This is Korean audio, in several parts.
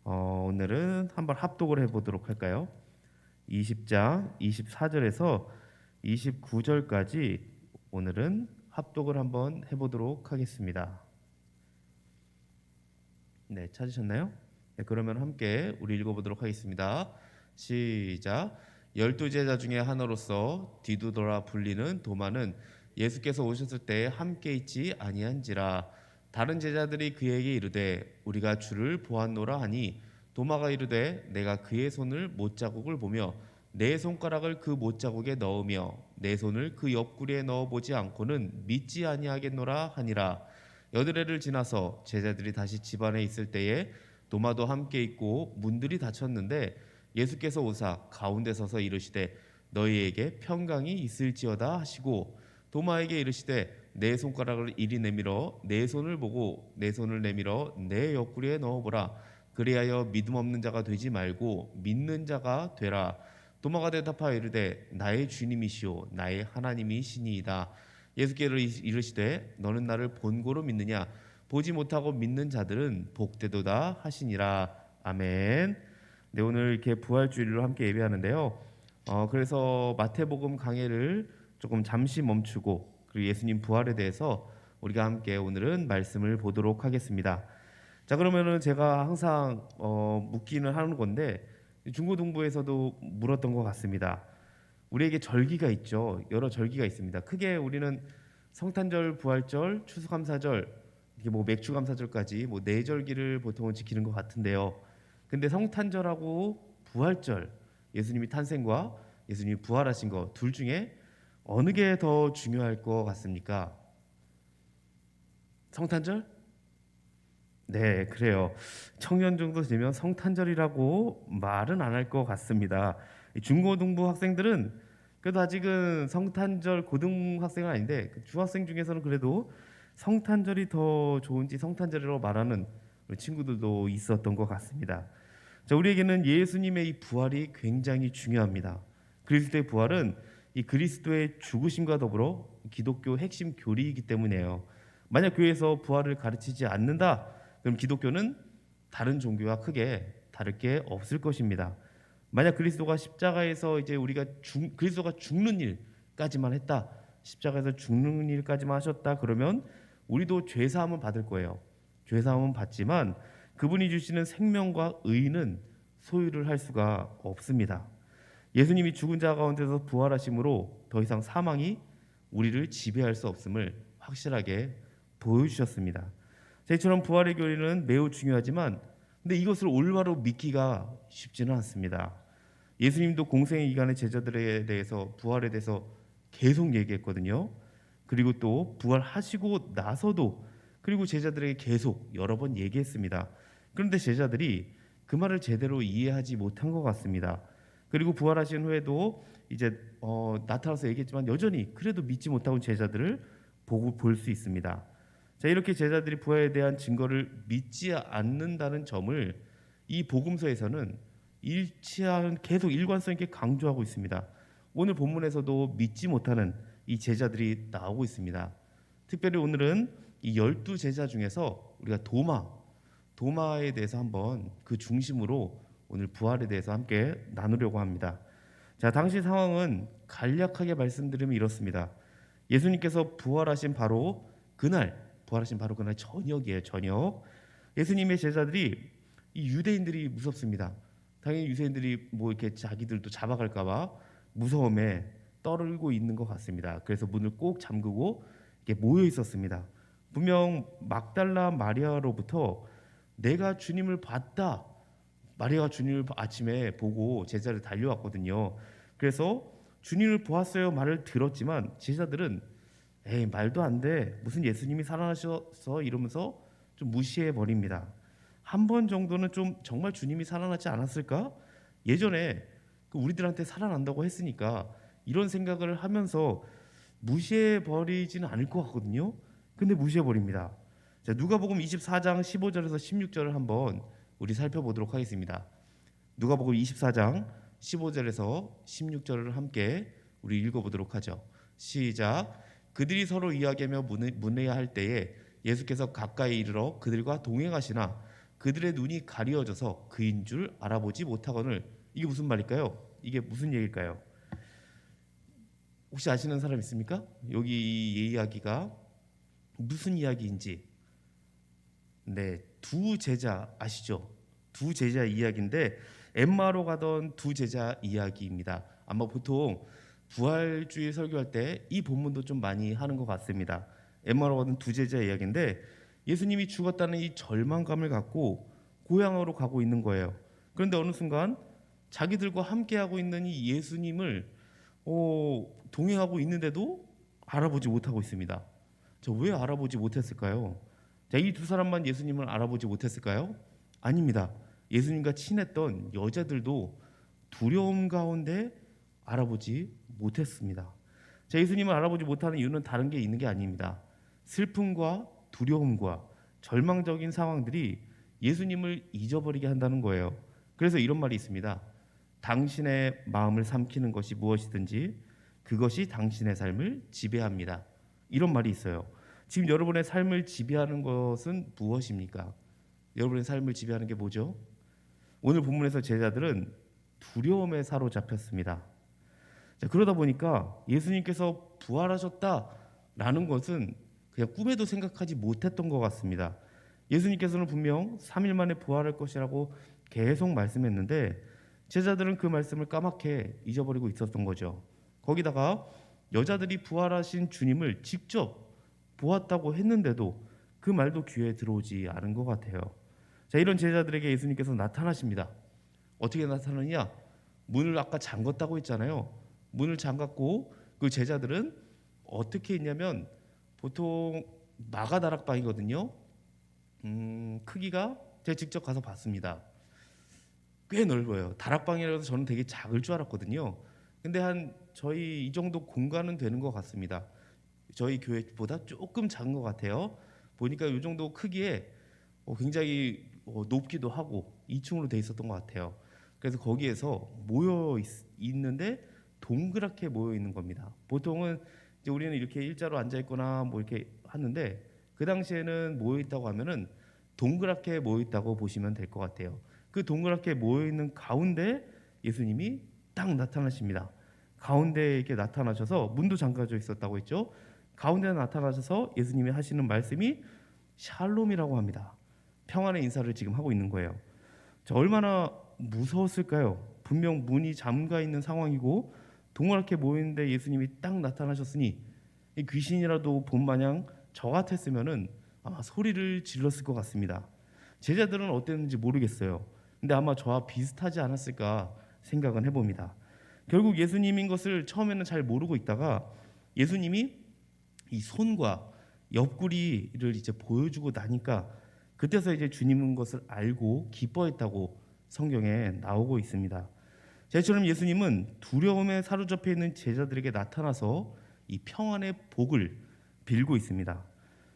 오늘은 한번 합독을 해보도록 할까요? 20장 24절에서 29절까지 오늘은 합독을 한번 해보도록 하겠습니다. 네, 찾으셨나요? 네, 그러면 함께 우리 읽어보도록 하겠습니다. 시작. 12제자 중에 하나로서 뒤두더라 불리는 도마는 예수께서 오셨을 때 함께 있지 아니한지라. 다른 제자들이 그에게 이르되 우리가 주를 보았노라 하니 도마가 이르되 내가 그의 손을 못자국을 보며 내 손가락을 그 못자국에 넣으며 내 손을 그 옆구리에 넣어보지 않고는 믿지 아니하겠노라 하니라. 여드레를 지나서 제자들이 다시 집안에 있을 때에 도마도 함께 있고 문들이 닫혔는데 예수께서 오사 가운데 서서 이르시되 너희에게 평강이 있을지어다 하시고 도마에게 이르시되 내 손가락을 이리 내밀어 내 손을 보고 내 손을 내밀어 내 옆구리에 넣어보라. 그리하여 믿음 없는 자가 되지 말고 믿는 자가 되라. 도마가 대답하여 이르되 나의 주님이시오 나의 하나님이시니이다. 예수께서 이르시되 너는 나를 본고로 믿느냐? 보지 못하고 믿는 자들은 복되도다 하시니라. 아멘. 네, 오늘 이렇게 부활주일로 함께 예배하는데요. 그래서 마태복음 강해를 조금 잠시 멈추고 그리고 예수님 부활에 대해서 우리가 함께 오늘은 말씀을 보도록 하겠습니다. 자, 그러면은 제가 항상 묻기는 하는 건데 중고등부에서도 물었던 것 같습니다. 우리에게 절기가 있죠. 여러 절기가 있습니다. 크게 우리는 성탄절, 부활절, 추수감사절, 이게 뭐 맥주감사절까지 뭐 네 절기를 보통은 지키는 것 같은데요. 근데 성탄절하고 부활절, 예수님이 탄생과 예수님이 부활하신 거 둘 중에 어느 게 더 중요할 것 같습니까? 성탄절? 네, 그래요. 청년 정도 되면 성탄절이라고 말은 안 할 것 같습니다. 중고등부 학생들은 그래도 아직은 성탄절 고등학생은 아닌데 그 중학생 중에서는 그래도 성탄절이 더 좋은지 성탄절이라고 말하는 우리 친구들도 있었던 것 같습니다. 자, 우리에게는 예수님의 이 부활이 굉장히 중요합니다. 그리스도의 부활은 이 그리스도의 죽으심과 더불어 기독교 핵심 교리이기 때문이에요. 만약 교회에서 부활을 가르치지 않는다, 그럼 기독교는 다른 종교와 크게 다를 게 없을 것입니다. 만약 그리스도가 십자가에서 이제 그리스도가 죽는 일까지만 했다, 십자가에서 죽는 일까지만 하셨다, 그러면 우리도 죄 사함은 받을 거예요. 죄 사함은 받지만 그분이 주시는 생명과 의는 소유를 할 수가 없습니다. 예수님이 죽은 자 가운데서 부활하심으로 더 이상 사망이 우리를 지배할 수 없음을 확실하게 보여주셨습니다. 저희처럼 부활의 교리는 매우 중요하지만 근데 이것을 올바로 믿기가 쉽지는 않습니다. 예수님도 공생의 기간에 제자들에 대해서 부활에 대해서 계속 얘기했거든요. 그리고 또 부활하시고 나서도 그리고 제자들에게 계속 여러 번 얘기했습니다. 그런데 제자들이 그 말을 제대로 이해하지 못한 것 같습니다. 그리고 부활하신 후에도 이제 나타나서 얘기했지만 여전히 그래도 믿지 못하고 제자들을 보고 볼 수 있습니다. 자, 이렇게 제자들이 부활에 대한 증거를 믿지 않는다는 점을 이 복음서에서는 계속 일관성 있게 강조하고 있습니다. 오늘 본문에서도 믿지 못하는 이 제자들이 나오고 있습니다. 특별히 오늘은 이 12제자 중에서 우리가 도마에 대해서 한번 그 중심으로 오늘 부활에 대해서 함께 나누려고 합니다. 자, 당시 상황은 간략하게 말씀드리면 이렇습니다. 예수님께서 부활하신 바로 그날 저녁이에요. 저녁. 예수님의 제자들이 이 유대인들이 무섭습니다. 당연히 유대인들이 뭐 이렇게 자기들도 잡아갈까봐 무서움에 떨고 있는 것 같습니다. 그래서 문을 꼭 잠그고 이렇게 모여 있었습니다. 분명 막달라 마리아로부터 내가 주님을 봤다. 마리아가 주님을 아침에 보고 제자를 달려왔거든요. 그래서 주님을 보았어요 말을 들었지만 제자들은 에이 말도 안 돼. 무슨 예수님이 살아나셔서 이러면서 좀 무시해 버립니다. 한 번 정도는 좀 정말 주님이 살아나지 않았을까? 예전에 우리들한테 살아난다고 했으니까 이런 생각을 하면서 무시해 버리지는 않을 것 같거든요. 근데 무시해 버립니다. 자, 누가복음 24장 15절에서 16절을 한번 우리 살펴보도록 하겠습니다. 누가복음 24장 15절에서 16절을 함께 우리 읽어보도록 하죠. 시작. 그들이 서로 이야기하며 문해야 할 때에 예수께서 가까이 이르러 그들과 동행하시나 그들의 눈이 가리워져서 그인 줄 알아보지 못하거늘. 이게 무슨 말일까요? 이게 무슨 얘기일까요? 혹시 아시는 사람 있습니까? 여기 이 이야기가 무슨 이야기인지. 네, 두 제자 아시죠? 두 제자 이야기인데 엠마로 가던 두 제자 이야기입니다. 아마 보통 부활주의 설교할 때 이 본문도 좀 많이 하는 것 같습니다. 엠마로 가던 두 제자 이야기인데 예수님이 죽었다는 이 절망감을 갖고 고향으로 가고 있는 거예요. 그런데 어느 순간 자기들과 함께하고 있는 이 예수님을 동행하고 있는데도 알아보지 못하고 있습니다. 저 왜 알아보지 못했을까요? 자, 이 두 사람만 예수님을 알아보지 못했을까요? 아닙니다. 예수님과 친했던 여자들도 두려움 가운데 알아보지 못했습니다. 자, 예수님을 알아보지 못하는 이유는 다른 게 있는 게 아닙니다. 슬픔과 두려움과 절망적인 상황들이 예수님을 잊어버리게 한다는 거예요. 그래서 이런 말이 있습니다. 당신의 마음을 삼키는 것이 무엇이든지 그것이 당신의 삶을 지배합니다. 이런 말이 있어요. 지금 여러분의 삶을 지배하는 것은 무엇입니까? 여러분의 삶을 지배하는 게 뭐죠? 오늘 본문에서 제자들은 두려움에 사로잡혔습니다. 자, 그러다 보니까 예수님께서 부활하셨다라는 것은 그냥 꿈에도 생각하지 못했던 것 같습니다. 예수님께서는 분명 3일 만에 부활할 것이라고 계속 말씀했는데 제자들은 그 말씀을 까맣게 잊어버리고 있었던 거죠. 거기다가 여자들이 부활하신 주님을 직접 보았다고 했는데도 그 말도 귀에 들어오지 않은 것 같아요. 자, 이런 제자들에게 예수님께서 나타나십니다. 어떻게 나타나느냐? 문을 아까 잠갔다고 했잖아요. 문을 잠갔고 그 제자들은 어떻게 했냐면 보통 마가 다락방이거든요. 크기가 제가 직접 가서 봤습니다. 꽤 넓어요. 다락방이라서 저는 되게 작을 줄 알았거든요. 근데 한 저희 이 정도 공간은 되는 것 같습니다. 저희 교회보다 조금 작은 것 같아요. 보니까 이 정도 크기에 굉장히 높기도 하고 2층으로 돼 있었던 것 같아요. 그래서 거기에서 있는데 동그랗게 모여 있는 겁니다. 보통은 이제 우리는 이렇게 일자로 앉아 있거나 뭐 이렇게 하는데 그 당시에는 모여 있다고 하면은 동그랗게 모여 있다고 보시면 될 것 같아요. 그 동그랗게 모여 있는 가운데 예수님이 딱 나타나십니다. 가운데에 이렇게 나타나셔서 문도 잠가져 있었다고 했죠. 가운데 나타나셔서 예수님이 하시는 말씀이 샬롬이라고 합니다. 평안의 인사를 지금 하고 있는 거예요. 자, 얼마나 무서웠을까요? 분명 문이 잠가 있는 상황이고 동그랗게 모이는데 예수님이 딱 나타나셨으니 이 귀신이라도 본 마냥 저 같았으면은 아마 소리를 질렀을 것 같습니다. 제자들은 어땠는지 모르겠어요. 근데 아마 저와 비슷하지 않았을까 생각은 해봅니다. 결국 예수님인 것을 처음에는 잘 모르고 있다가 예수님이 이 손과 옆구리를 이제 보여주고 나니까 그때서 이제 주님인 것을 알고 기뻐했다고 성경에 나오고 있습니다. 저처럼 예수님은 두려움에 사로잡혀 있는 제자들에게 나타나서 이 평안의 복을 빌고 있습니다.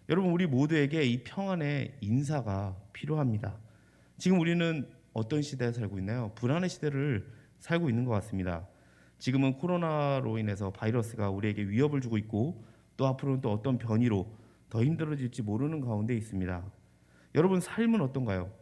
여러분, 우리 모두에게 이 평안의 인사가 필요합니다. 지금 우리는 어떤 시대에 살고 있나요? 불안의 시대를 살고 있는 것 같습니다. 지금은 코로나로 인해서 바이러스가 우리에게 위협을 주고 있고 또 앞으로는 또 어떤 변이로 더 힘들어질지 모르는 가운데 있습니다. 여러분 삶은 어떤가요?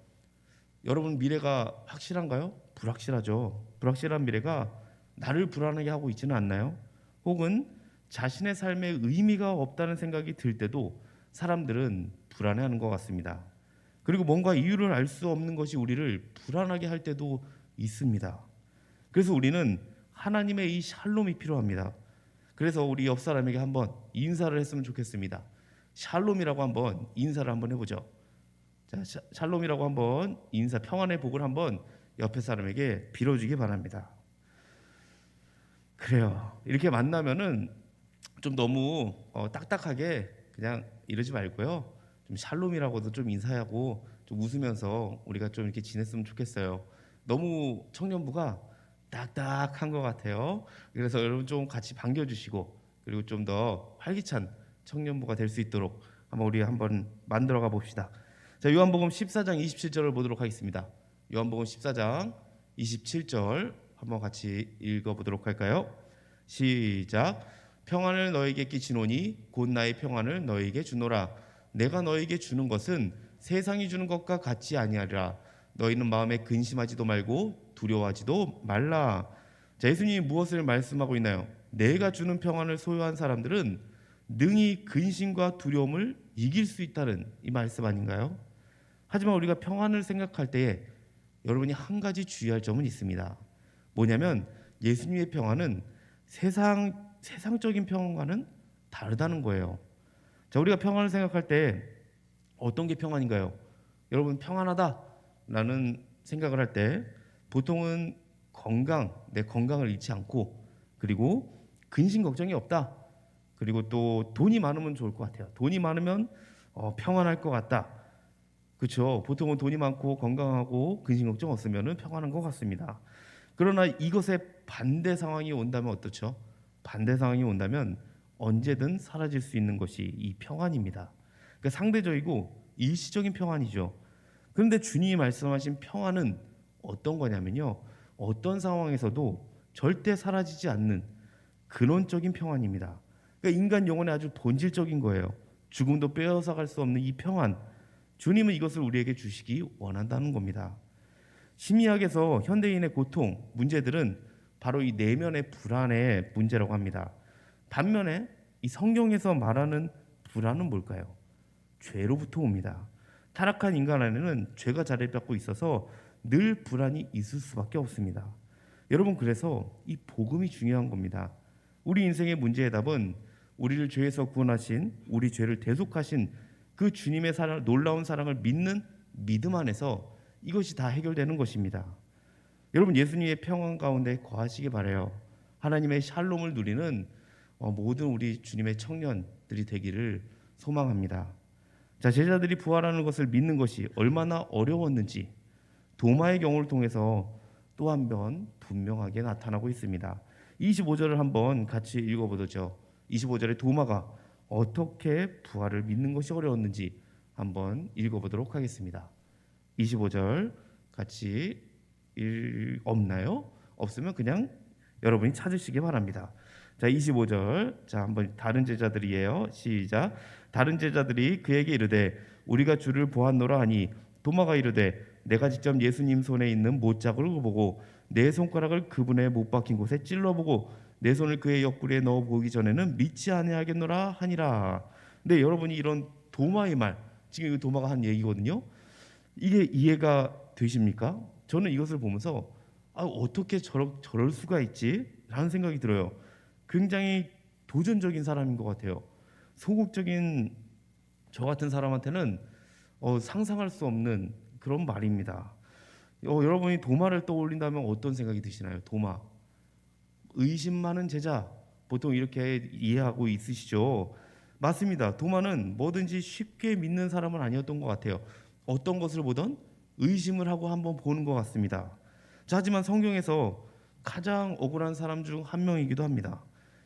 여러분 미래가 확실한가요? 불확실하죠. 불확실한 미래가 나를 불안하게 하고 있지는 않나요? 혹은 자신의 삶에 의미가 없다는 생각이 들 때도 사람들은 불안해하는 것 같습니다. 그리고 뭔가 이유를 알 수 없는 것이 우리를 불안하게 할 때도 있습니다. 그래서 우리는 하나님의 이 샬롬이 필요합니다. 그래서 우리 옆 사람에게 한번 인사를 했으면 좋겠습니다. 샬롬이라고 한번 인사를 한번 해보죠. 자, 샬롬이라고 한번 인사, 평안의 복을 한번 옆에 사람에게 빌어주기 바랍니다. 그래요. 이렇게 만나면은 좀 너무 딱딱하게 그냥 이러지 말고요. 좀 샬롬이라고도 좀 인사하고 좀 웃으면서 우리가 좀 이렇게 지냈으면 좋겠어요. 너무 청년부가 딱딱한 것 같아요. 그래서 여러분 좀 같이 반겨주시고 그리고 좀 더 활기찬 청년부가 될 수 있도록 우리 한번 만들어가 봅시다. 자, 요한복음 14장 27절을 보도록 하겠습니다. 요한복음 14장 27절 한번 같이 읽어보도록 할까요? 시작. 평안을 너에게 끼치노니 곧 나의 평안을 너에게 주노라. 내가 너에게 주는 것은 세상이 주는 것과 같이 아니하리라. 너희는 마음에 근심하지도 말고 두려워하지도 말라. 자, 예수님이 무엇을 말씀하고 있나요? 내가 주는 평안을 소유한 사람들은 능히 근심과 두려움을 이길 수 있다는 이 말씀 아닌가요? 하지만 우리가 평안을 생각할 때에 여러분이 한 가지 주의할 점은 있습니다. 뭐냐면 예수님의 평안은 세상적인 평안과는 다르다는 거예요. 자, 우리가 평안을 생각할 때 어떤 게 평안인가요? 여러분, 평안하다라는 생각을 할 때 보통은 내 건강을 잃지 않고, 그리고 근심 걱정이 없다, 그리고 또 돈이 많으면 좋을 것 같아요. 돈이 많으면 평안할 것 같다. 그렇죠? 보통은 돈이 많고 건강하고 근심 걱정 없으면 평안한 것 같습니다. 그러나 이것의 반대 상황이 온다면 어떻죠? 반대 상황이 온다면 언제든 사라질 수 있는 것이 이 평안입니다. 그러니까 상대적이고 일시적인 평안이죠. 그런데 주님이 말씀하신 평안은 어떤 거냐면요, 어떤 상황에서도 절대 사라지지 않는 근원적인 평안입니다. 그러니까 인간 영혼의 아주 본질적인 거예요. 죽음도 빼앗아갈 수 없는 이 평안, 주님은 이것을 우리에게 주시기 원한다는 겁니다. 심리학에서 현대인의 고통, 문제들은 바로 이 내면의 불안의 문제라고 합니다. 반면에 이 성경에서 말하는 불안은 뭘까요? 죄로부터 옵니다. 타락한 인간 안에는 죄가 자리를 잡고 있어서 늘 불안이 있을 수밖에 없습니다. 여러분, 그래서 이 복음이 중요한 겁니다. 우리 인생의 문제의 답은 우리를 죄에서 구원하신, 우리 죄를 대속하신 그 주님의 사랑, 놀라운 사랑을 믿는 믿음 안에서 이것이 다 해결되는 것입니다. 여러분, 예수님의 평안 가운데 거하시기 바라요. 하나님의 샬롬을 누리는 모든 우리 주님의 청년들이 되기를 소망합니다. 자, 제자들이 부활하는 것을 믿는 것이 얼마나 어려웠는지 도마의 경우를 통해서 또 한 번 분명하게 나타나고 있습니다. 25절을 한번 같이 읽어보죠. 25절에 도마가 어떻게 부활을 믿는 것이 어려웠는지 한번 읽어보도록 하겠습니다. 25절 같이 없나요? 없으면 그냥 여러분이 찾으시기 바랍니다. 자, 25절. 자, 한번 다른 제자들이에요. 시작. 다른 제자들이 그에게 이르되 우리가 주를 보았노라 하니 도마가 이르되 내가 직접 예수님 손에 있는 못자국을 보고 내 손가락을 그분의 못 박힌 곳에 찔러보고 내 손을 그의 옆구리에 넣어 보기 전에는 믿지 아니하겠노라 하니라. 근데 여러분이 이런 도마의 말, 지금 이 도마가 한 얘기거든요. 이게 이해가 되십니까? 저는 이것을 보면서 어떻게 저럴 수가 있지? 라는 생각이 들어요. 굉장히 도전적인 사람인 것 같아요. 소극적인 저 같은 사람한테는 상상할 수 없는 그런 말입니다. 여러분이 도마를 떠올린다면 어떤 생각이 드시나요? 도마. 의심 많은 제자, 보통 이렇게 이해하고 있으시죠? 맞습니다. 도마는 뭐든지 쉽게 믿는 사람은 아니었던 것 같아요. 어떤 것을 보던 의심을 하고 한번 보는 것 같습니다. 자, 하지만 성경에서 가장 억울한 사람 중 한 명이기도 합니다.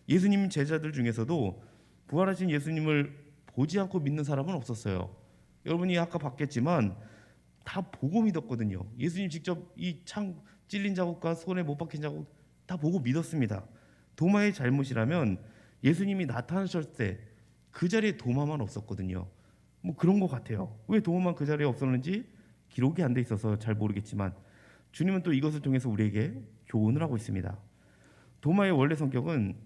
예수님 제자들 중에서도 부활하신 예수님을 보지 않고 믿는 사람은 없었어요. 여러분이 아까 봤겠지만 다 보고 믿었거든요. 예수님 직접 이 창 찔린 자국과 손에 못 박힌 자국 다 보고 믿었습니다. 도마의 잘못이라면 예수님이 나타나셨을 때 그 자리에 도마만 없었거든요. 뭐 그런 것 같아요. 왜 도마만 그 자리에 없었는지 기록이 안 돼 있어서 잘 모르겠지만 주님은 또 이것을 통해서 우리에게 교훈을 하고 있습니다. 도마의 원래 성격은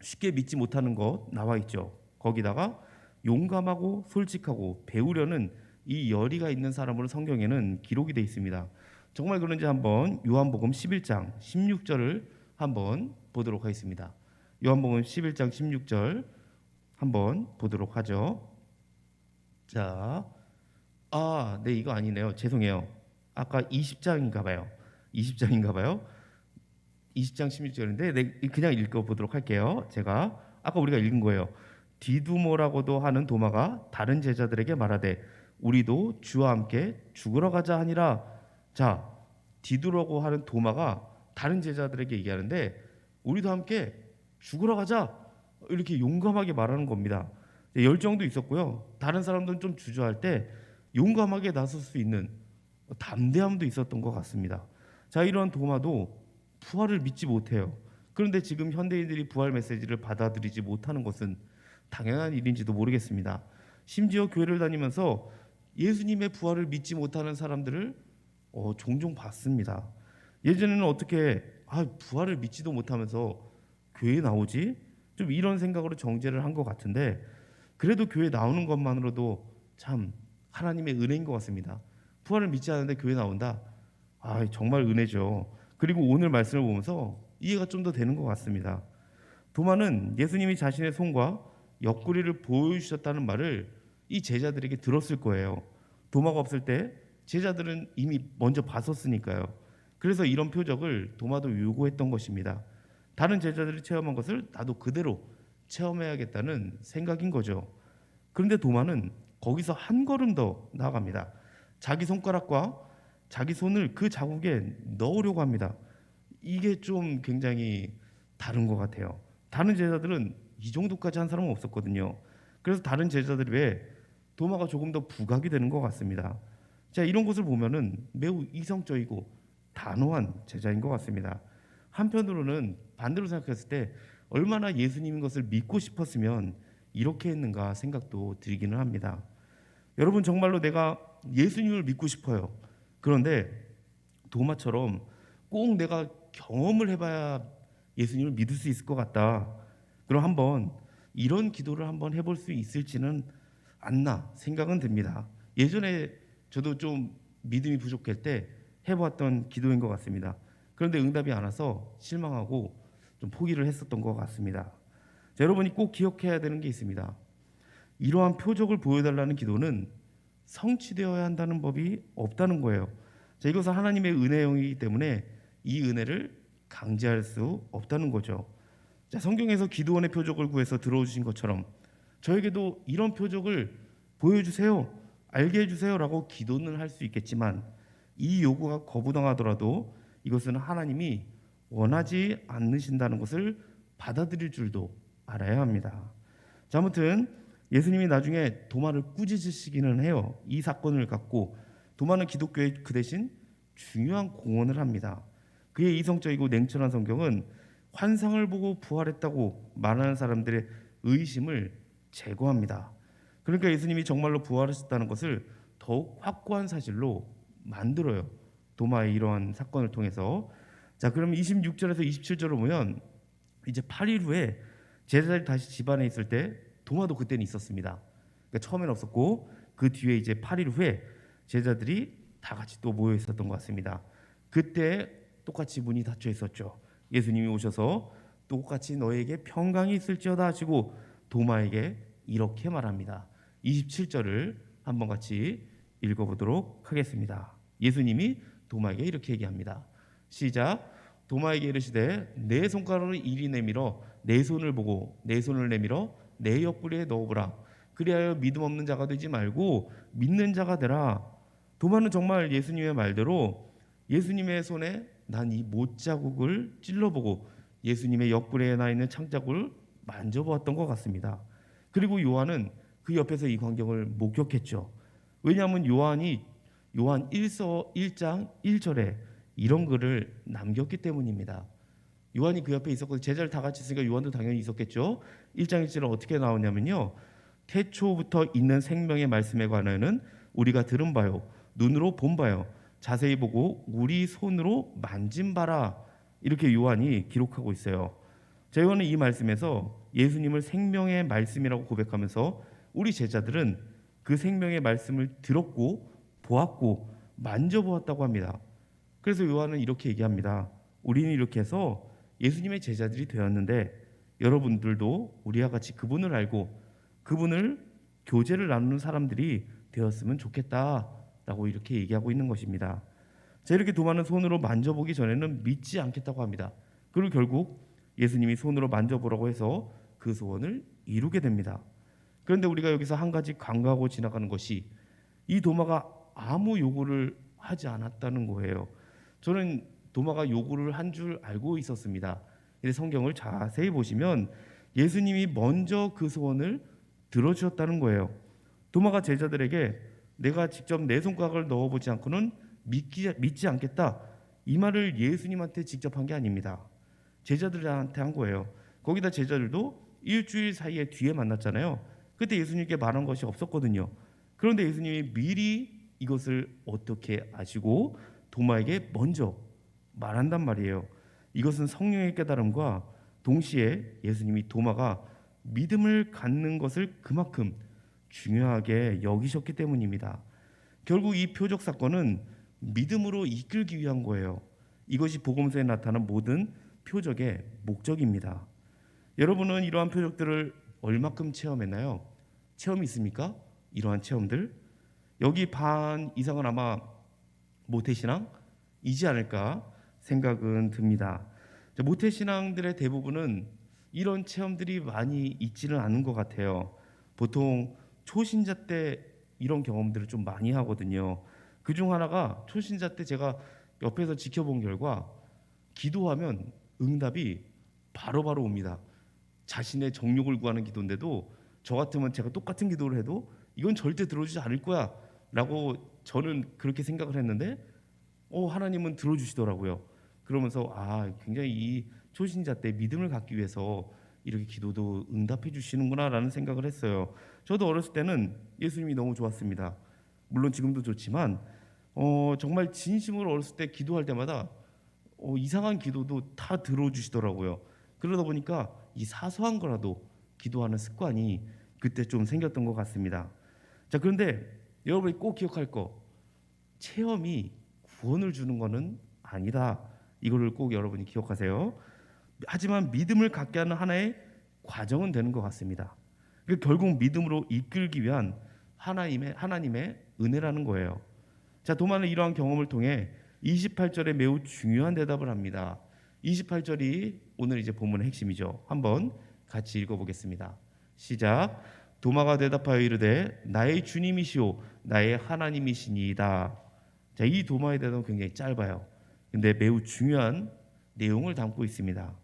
쉽게 믿지 못하는 것 나와 있죠. 거기다가 용감하고 솔직하고 배우려는 이 열의가 있는 사람으로 성경에는 기록이 되어 있습니다. 정말 그런지 한번 요한복음 11장 16절을 한번 보도록 하겠습니다. 요한복음 11장 16절 한번 보도록 하죠. 자, 네, 이거 아니네요. 죄송해요. 아까 20장인가 봐요. 20장인가 봐요. 20장 16절인데 그냥 읽어보도록 할게요. 제가 아까 우리가 읽은 거예요. 디두모라고도 하는 도마가 다른 제자들에게 말하되 우리도 주와 함께 죽으러 가자 하니라. 자, 디두라고 하는 도마가 다른 제자들에게 얘기하는데 우리도 함께 죽으러 가자, 이렇게 용감하게 말하는 겁니다. 열정도 있었고요. 다른 사람들은 좀 주저할 때 용감하게 나설 수 있는 담대함도 있었던 것 같습니다. 자, 이런 도마도 부활을 믿지 못해요. 그런데 지금 현대인들이 부활 메시지를 받아들이지 못하는 것은 당연한 일인지도 모르겠습니다. 심지어 교회를 다니면서 예수님의 부활을 믿지 못하는 사람들을 종종 봤습니다. 예전에는 어떻게 부활을 믿지도 못하면서 교회에 나오지? 좀 이런 생각으로 정죄를 한 것 같은데, 그래도 교회 나오는 것만으로도 참 하나님의 은혜인 것 같습니다. 부활을 믿지 않는데 교회 나온다? 정말 은혜죠. 그리고 오늘 말씀을 보면서 이해가 좀 더 되는 것 같습니다. 도마는 예수님이 자신의 손과 옆구리를 보여주셨다는 말을 이 제자들에게 들었을 거예요. 도마가 없을 때 제자들은 이미 먼저 봤었으니까요. 그래서 이런 표적을 도마도 요구했던 것입니다. 다른 제자들이 체험한 것을 나도 그대로 체험해야겠다는 생각인 거죠. 그런데 도마는 거기서 한 걸음 더 나아갑니다. 자기 손가락과 자기 손을 그 자국에 넣으려고 합니다. 이게 좀 굉장히 다른 것 같아요. 다른 제자들은 이 정도까지 한 사람은 없었거든요. 그래서 다른 제자들이 왜 도마가 조금 더 부각이 되는 것 같습니다. 자, 이런 것을 보면은 매우 이성적이고 단호한 제자인 것 같습니다. 한편으로는 반대로 생각했을 때 얼마나 예수님인 것을 믿고 싶었으면 이렇게 했는가 생각도 들기는 합니다. 여러분, 정말로 내가 예수님을 믿고 싶어요. 그런데 도마처럼 꼭 내가 경험을 해봐야 예수님을 믿을 수 있을 것 같다. 그럼 한번 이런 기도를 한번 해볼 수 있을지는 않나 생각은 듭니다. 예전에 저도 좀 믿음이 부족할 때 해보았던 기도인 것 같습니다. 그런데 응답이 안 와서 실망하고 좀 포기를 했었던 것 같습니다. 자, 여러분이 꼭 기억해야 되는 게 있습니다. 이러한 표적을 보여달라는 기도는 성취되어야 한다는 법이 없다는 거예요. 자, 이것은 하나님의 은혜이기 때문에 이 은혜를 강제할 수 없다는 거죠. 자, 성경에서 기도원의 표적을 구해서 들어주신 것처럼 저에게도 이런 표적을 보여주세요, 알게 해주세요라고 기도는 할 수 있겠지만 이 요구가 거부당하더라도 이것은 하나님이 원하지 않으신다는 것을 받아들일 줄도 알아야 합니다. 자, 아무튼 예수님이 나중에 도마를 꾸짖으시기는 해요. 이 사건을 갖고 도마는 기독교에 그 대신 중요한 공헌을 합니다. 그의 이성적이고 냉철한 성경은 환상을 보고 부활했다고 말하는 사람들의 의심을 제거합니다. 그러니까 예수님이 정말로 부활하셨다는 것을 더욱 확고한 사실로 만들어요. 도마의 이러한 사건을 통해서. 자, 그럼 26절에서 27절을 보면 이제 8일 후에 제자들이 다시 집안에 있을 때 도마도 그때는 있었습니다. 그러니까 처음에는 없었고 그 뒤에 이제 8일 후에 제자들이 다 같이 또 모여 있었던 것 같습니다. 그때 똑같이 문이 닫혀 있었죠. 예수님이 오셔서 똑같이 너에게 평강이 있을지어다 하시고 도마에게 이렇게 말합니다. 27절을 한번 같이 읽어보도록 하겠습니다. 예수님이 도마에게 이렇게 얘기합니다. 시작. 도마에게 이르시되 내 손가락을 이리 내밀어 내 손을 보고 내 손을 내밀어 내 옆구리에 넣어보라. 그리하여 믿음 없는 자가 되지 말고 믿는 자가 되라. 도마는 정말 예수님의 말대로 예수님의 손에 난 이 못자국을 찔러보고 예수님의 옆구리에 나 있는 창자국을 만져보았던 것 같습니다. 그리고 요한은 그 옆에서 이 광경을 목격했죠. 왜냐하면 요한이 요한 1장 1절에 이런 글을 남겼기 때문입니다. 요한이 그 옆에 있었고 제자를 다 같이 있으니까 요한도 당연히 있었겠죠. 1장 1절은 어떻게 나오냐면요. 태초부터 있는 생명의 말씀에 관하여는 우리가 들은 바요 눈으로 본 바요 자세히 보고 우리 손으로 만진 바라. 이렇게 요한이 기록하고 있어요. 자, 요한은 이 말씀에서 예수님을 생명의 말씀이라고 고백하면서 우리 제자들은 그 생명의 말씀을 들었고 보았고 만져보았다고 합니다. 그래서 요한은 이렇게 얘기합니다. 우리는 이렇게 해서 예수님의 제자들이 되었는데 여러분들도 우리와 같이 그분을 알고 그분을 교제를 나누는 사람들이 되었으면 좋겠다라고 이렇게 얘기하고 있는 것입니다. 자, 이렇게 도마는 손으로 만져보기 전에는 믿지 않겠다고 합니다. 그리고 결국 예수님이 손으로 만져보라고 해서 그 소원을 이루게 됩니다. 그런데 우리가 여기서 한 가지 간과하고 지나가는 것이 이 도마가 아무 요구를 하지 않았다는 거예요. 저는 도마가 요구를 한 줄 알고 있었습니다. 근데 성경을 자세히 보시면 예수님이 먼저 그 소원을 들어주셨다는 거예요. 도마가 제자들에게 내가 직접 내 손가락을 넣어보지 않고는 믿지 않겠다, 이 말을 예수님한테 직접 한 게 아닙니다. 제자들한테 한 거예요. 거기다 제자들도 일주일 사이에 뒤에 만났잖아요. 그때 예수님께 말한 것이 없었거든요. 그런데 예수님이 미리 이것을 어떻게 아시고 도마에게 먼저 말한단 말이에요. 이것은 성령의 깨달음과 동시에 예수님이 도마가 믿음을 갖는 것을 그만큼 중요하게 여기셨기 때문입니다. 결국 이 표적 사건은 믿음으로 이끌기 위한 거예요. 이것이 복음서에 나타난 모든 표적의 목적입니다. 여러분은 이러한 표적들을 얼마큼 체험했나요? 체험이 있습니까? 이러한 체험들? 여기 반 이상은 아마 모태신앙이지 않을까 생각은 듭니다. 모태신앙들의 대부분은 이런 체험들이 많이 있지는 않은 것 같아요. 보통 초신자 때 이런 경험들을 좀 많이 하거든요. 그중 하나가 초신자 때 제가 옆에서 지켜본 결과 기도하면 응답이 바로바로 옵니다. 자신의 정욕을 구하는 기도인데도 저 같으면 제가 똑같은 기도를 해도 이건 절대 들어주지 않을 거야 라고 저는 그렇게 생각을 했는데 하나님은 들어주시더라고요. 그러면서 굉장히 이 초신자 때 믿음을 갖기 위해서 이렇게 기도도 응답해 주시는구나 라는 생각을 했어요. 저도 어렸을 때는 예수님이 너무 좋았습니다. 물론 지금도 좋지만 정말 진심으로 어렸을 때 기도할 때마다 이상한 기도도 다 들어주시더라고요. 그러다 보니까 이 사소한 거라도 기도하는 습관이 그때 좀 생겼던 것 같습니다. 자, 그런데 여러분이 꼭 기억할 거, 체험이 구원을 주는 것은 아니다. 이거를 꼭 여러분이 기억하세요. 하지만 믿음을 갖게 하는 하나의 과정은 되는 것 같습니다. 결국 믿음으로 이끌기 위한 하나님의 은혜라는 거예요. 자, 도마는 이러한 경험을 통해 28절에 매우 중요한 대답을 합니다. 28절이 오늘 이제 본문의 핵심이죠. 한번 같이 읽어보겠습니다. 시작. 도마가 대답하여 이르되 나의 주님이시오 나의 하나님이시니이다. 자, 이 도마의 대답은 굉장히 짧아요. 근데 매우 중요한 내용을 담고 있습니다.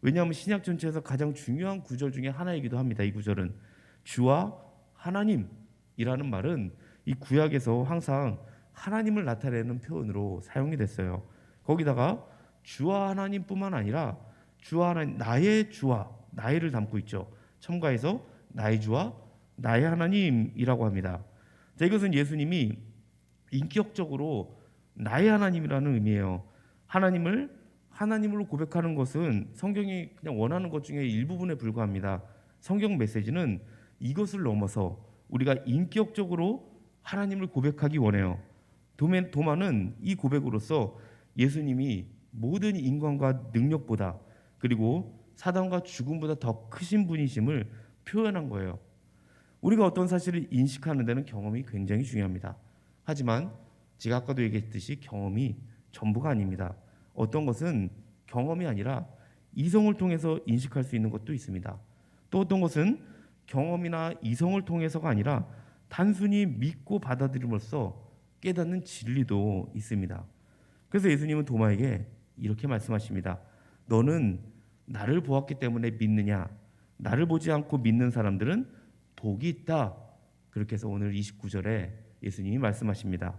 왜냐하면 신약 전체에서 가장 중요한 구절 중에 하나이기도 합니다. 이 구절은 주와 하나님이라는 말은 이 구약에서 항상 하나님을 나타내는 표현으로 사용이 됐어요. 거기다가 주와 하나님뿐만 아니라 주와 하나님, 나의 주와 나의를 담고 있죠. 첨가해서 나의 주와 나의 하나님이라고 합니다. 자, 이것은 예수님이 인격적으로 나의 하나님이라는 의미예요. 하나님으로 고백하는 것은 성경이 그냥 원하는 것 중에 일부분에 불과합니다. 성경 메시지는 이것을 넘어서 우리가 인격적으로 하나님을 고백하기 원해요. 도마는 이 고백으로서 예수님이 모든 인간과 능력보다 그리고 사단과 죽음보다 더 크신 분이심을 표현한 거예요. 우리가 어떤 사실을 인식하는 데는 경험이 굉장히 중요합니다. 하지만 제가 아까도 얘기했듯이 경험이 전부가 아닙니다. 어떤 것은 경험이 아니라 이성을 통해서 인식할 수 있는 것도 있습니다. 또 어떤 것은 경험이나 이성을 통해서가 아니라 단순히 믿고 받아들임으로써 깨닫는 진리도 있습니다. 그래서 예수님은 도마에게 이렇게 말씀하십니다. 너는 나를 보았기 때문에 믿느냐? 나를 보지 않고 믿는 사람들은 복이 있다. 그렇게 해서 오늘 29절에 예수님이 말씀하십니다.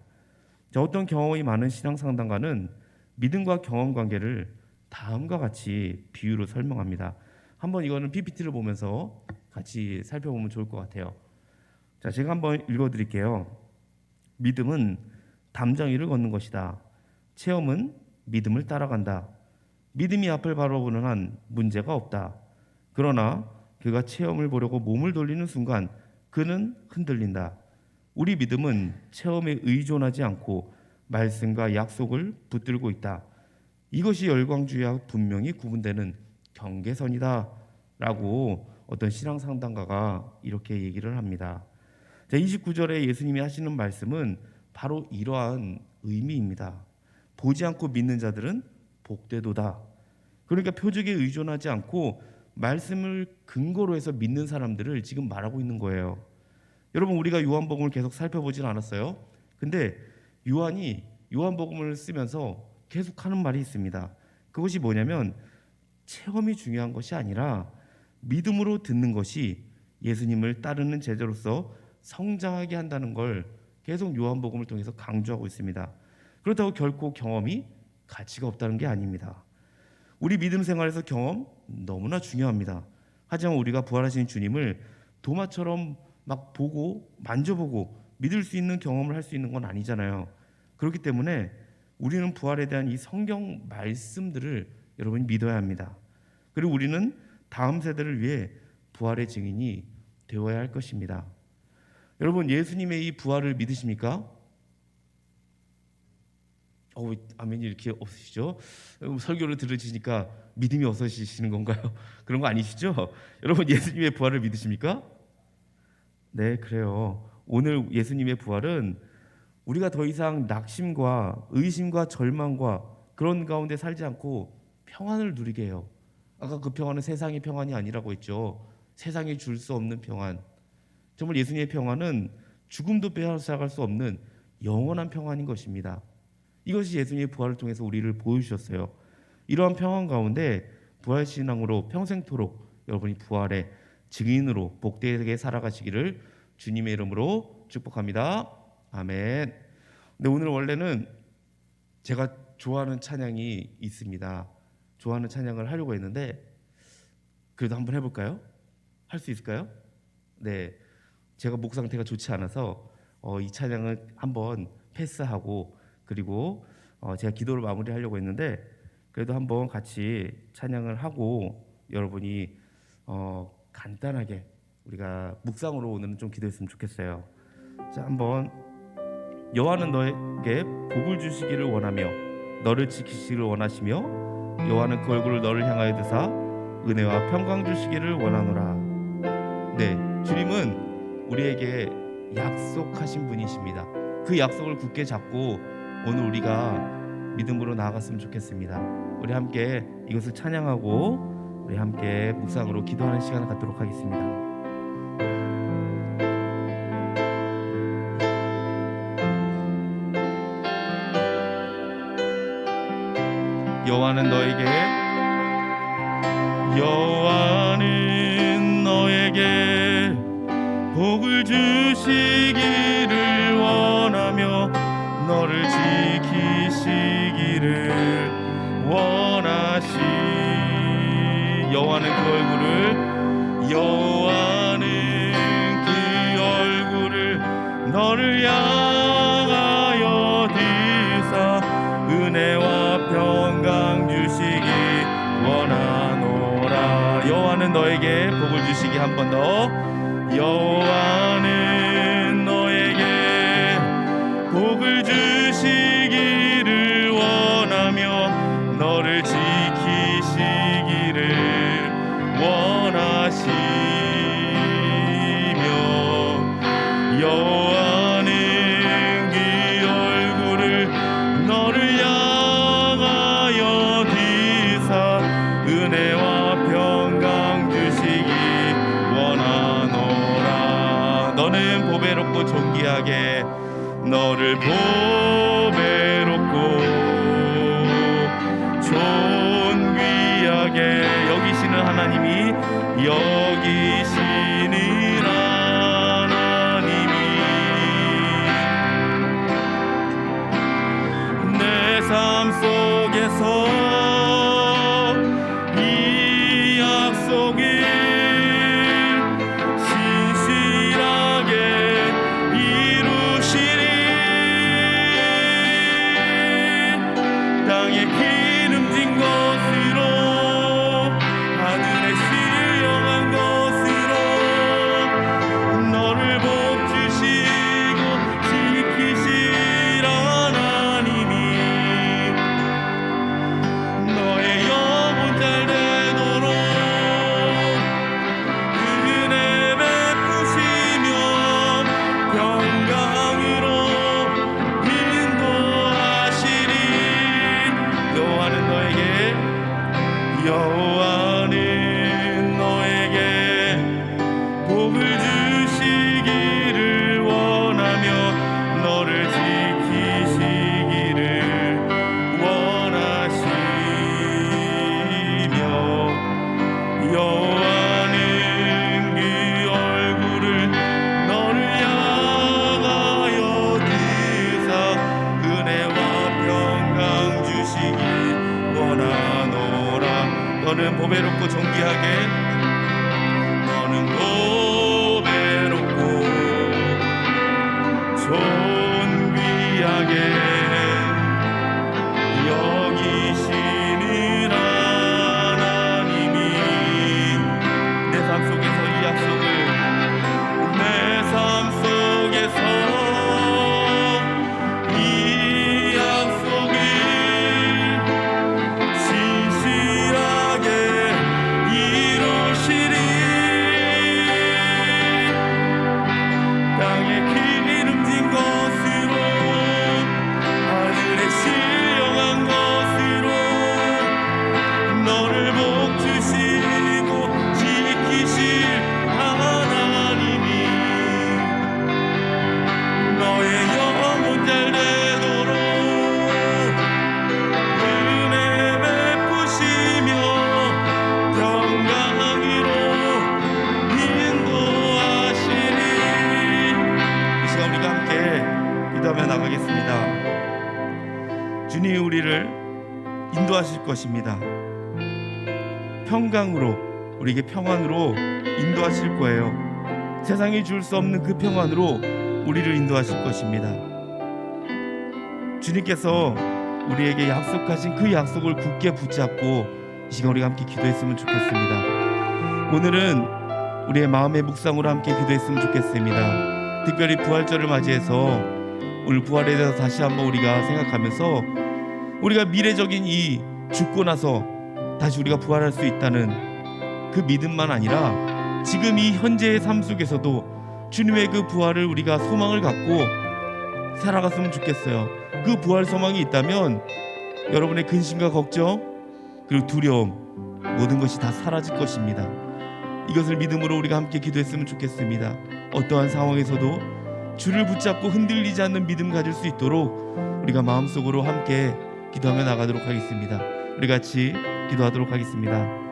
자, 어떤 경험이 많은 신앙 상담가는 믿음과 경험 관계를 다음과 같이 비유로 설명합니다. 한번 이거는 PPT를 보면서 같이 살펴보면 좋을 것 같아요. 자, 제가 한번 읽어드릴게요. 믿음은 담장 위를 걷는 것이다. 체험은 믿음을 따라간다. 믿음이 앞을 바라보는 한 문제가 없다. 그러나 그가 체험을 보려고 몸을 돌리는 순간 그는 흔들린다. 우리 믿음은 체험에 의존하지 않고 말씀과 약속을 붙들고 있다. 이것이 열광주의와 분명히 구분되는 경계선이다. 라고 어떤 신앙 상담가가 이렇게 얘기를 합니다. 29절에 예수님이 하시는 말씀은 바로 이러한 의미입니다. 보지 않고 믿는 자들은 복되도다. 그러니까 표적에 의존하지 않고 말씀을 근거로 해서 믿는 사람들을 지금 말하고 있는 거예요. 여러분, 우리가 요한복음을 계속 살펴보진 않았어요. 근데 요한이 요한복음을 쓰면서 계속 하는 말이 있습니다. 그것이 뭐냐면 체험이 중요한 것이 아니라 믿음으로 듣는 것이 예수님을 따르는 제자로서 성장하게 한다는 걸 계속 요한복음을 통해서 강조하고 있습니다. 그렇다고 결코 경험이 가치가 없다는 게 아닙니다. 우리 믿음 생활에서 경험 너무나 중요합니다. 하지만 우리가 부활하신 주님을 도마처럼 막 보고 만져보고 믿을 수 있는 경험을 할 수 있는 건 아니잖아요. 그렇기 때문에 우리는 부활에 대한 이 성경 말씀들을 여러분이 믿어야 합니다. 그리고 우리는 다음 세대를 위해 부활의 증인이 되어야 할 것입니다. 여러분, 예수님의 이 부활을 믿으십니까? 아멘이 이렇게 없으시죠? 설교를 들으시니까 믿음이 없으시는 건가요? 그런 거 아니시죠? 여러분, 예수님의 부활을 믿으십니까? 네, 그래요. 오늘 예수님의 부활은 우리가 더 이상 낙심과 의심과 절망과 그런 가운데 살지 않고 평안을 누리게 해요. 아까 그 평안은 세상의 평안이 아니라고 했죠. 세상이 줄 수 없는 평안. 정말 예수님의 평안은 죽음도 빼앗아갈 수 없는 영원한 평안인 것입니다. 이것이 예수님의 부활을 통해서 우리를 보여주셨어요. 이러한 평안 가운데 부활신앙으로 평생토록 여러분이 부활의 증인으로 복되게 살아가시기를 주님의 이름으로 축복합니다. 아멘. 근데 오늘 원래는 제가 좋아하는 찬양이 있습니다. 좋아하는 찬양을 하려고 했는데 그래도 한번 해볼까요? 할 수 있을까요? 네, 제가 목 상태가 좋지 않아서 이 찬양을 한번 패스하고 그리고 제가 기도를 마무리하려고 했는데 그래도 한번 같이 찬양을 하고 여러분이 간단하게 우리가 묵상으로 오늘은 좀 기도했으면 좋겠어요. 자, 한번 여호와는 너에게 복을 주시기를 원하며 너를 지키시기를 원하시며 여호와는 그 얼굴을 너를 향하여 드사 은혜와 평강 주시기를 원하노라. 네, 주님은 우리에게 약속하신 분이십니다. 그 약속을 굳게 잡고 오늘 우리가 믿음으로 나아갔으면 좋겠습니다. 우리 함께 이것을 찬양하고 우리 함께 묵상으로 기도하는 시간을 갖도록 하겠습니다. 여호와는 너에게 복을 주시기를 원하며 너를 지키시기를 원하시. 여호와는 그 얼굴을 너를 향하여 드사 은혜와 평강 주시기 원하노라. 여호와는 너에게 복을 주시기. 한 번 더. 여호와는 너에게 복을 주시기를 원하며 너를 지키시기를 원하시며 여호와는 그 얼굴을 너를 향하여 드사 은혜와 평강 주시기 원하노라. 너는 보배롭고 존귀하게 너를 보배롭고 존귀하게 여기시는 하나님이 내 삶 속에서 이 약속을 신실하게 이루시리. 땅에 기름진 것으로 하늘에 신령한 것으로 너를 복주시고 지키실 하나님이 너의 영혼 잘되도록 은혜 베푸시며 평강으로 인도하시리. 여호와는 너에게 복을 주시기를 원하며 너를 지키시기를 원하시며 여호와는 그 얼굴을 너를 향하여 드사 은혜와 평강 주시기 원하노라. 너는 보배롭고 존귀하게 너는 보배롭고 인도하실 것입니다. 평강으로, 우리에게 평안으로 인도하실 거예요. 세상이 줄 수 없는 그 평안으로 우리를 인도하실 것입니다. 주님께서 우리에게 약속하신 그 약속을 굳게 붙잡고 이 시간 우리가 함께 기도했으면 좋겠습니다. 오늘은 우리의 마음의 묵상으로 함께 기도했으면 좋겠습니다. 특별히 부활절을 맞이해서 오늘 부활에 대해서 다시 한번 우리가 생각하면서 우리가 미래적인 이 죽고 나서 다시 우리가 부활할 수 있다는 그 믿음만 아니라 지금 이 현재의 삶 속에서도 주님의 그 부활을 우리가 소망을 갖고 살아갔으면 좋겠어요. 그 부활 소망이 있다면 여러분의 근심과 걱정 그리고 두려움 모든 것이 다 사라질 것입니다. 이것을 믿음으로 우리가 함께 기도했으면 좋겠습니다. 어떠한 상황에서도 주를 붙잡고 흔들리지 않는 믿음 가질 수 있도록 우리가 마음속으로 함께 기도하며 나가도록 하겠습니다. 우리 같이 기도하도록 하겠습니다.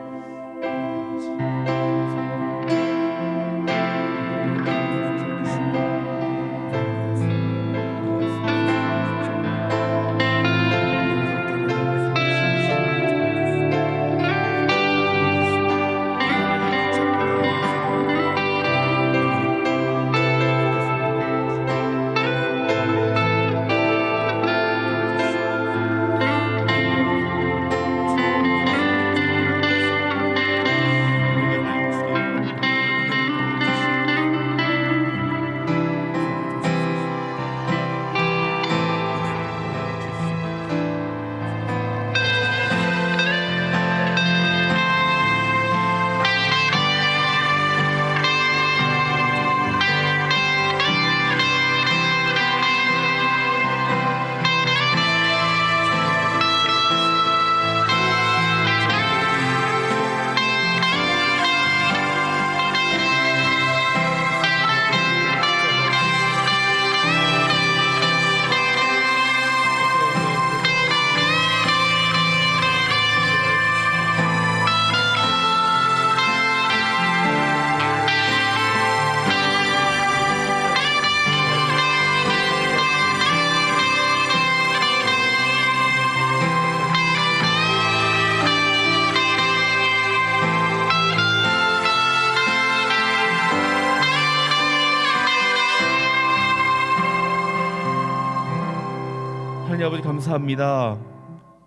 하나님 아버지 감사합니다.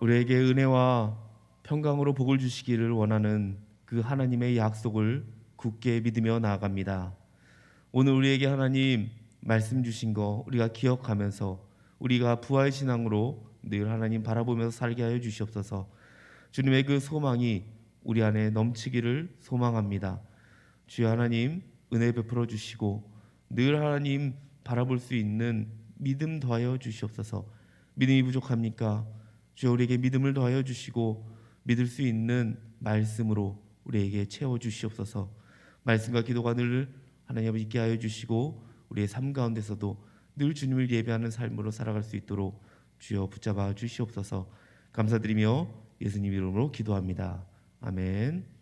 우리에게 은혜와 평강으로 복을 주시기를 원하는 그 하나님의 약속을 굳게 믿으며 나아갑니다. 오늘 우리에게 하나님 말씀 주신 거 우리가 기억하면서 우리가 부활 신앙으로 늘 하나님 바라보면서 살게 하여 주시옵소서. 주님의 그 소망이 우리 안에 넘치기를 소망합니다. 주여 하나님 은혜 베풀어 주시고 늘 하나님 바라볼 수 있는 믿음 더하여 주시옵소서. 믿음이 부족합니까? 주여 우리에게 믿음을 더하여 주시고 믿을 수 있는 말씀으로 우리에게 채워 주시옵소서. 말씀과 기도가 늘 하나님 아버지 있게 하여 주시고 우리의 삶 가운데서도 늘 주님을 예배하는 삶으로 살아갈 수 있도록 주여 붙잡아 주시옵소서. 감사드리며 예수님 이름으로 기도합니다. 아멘.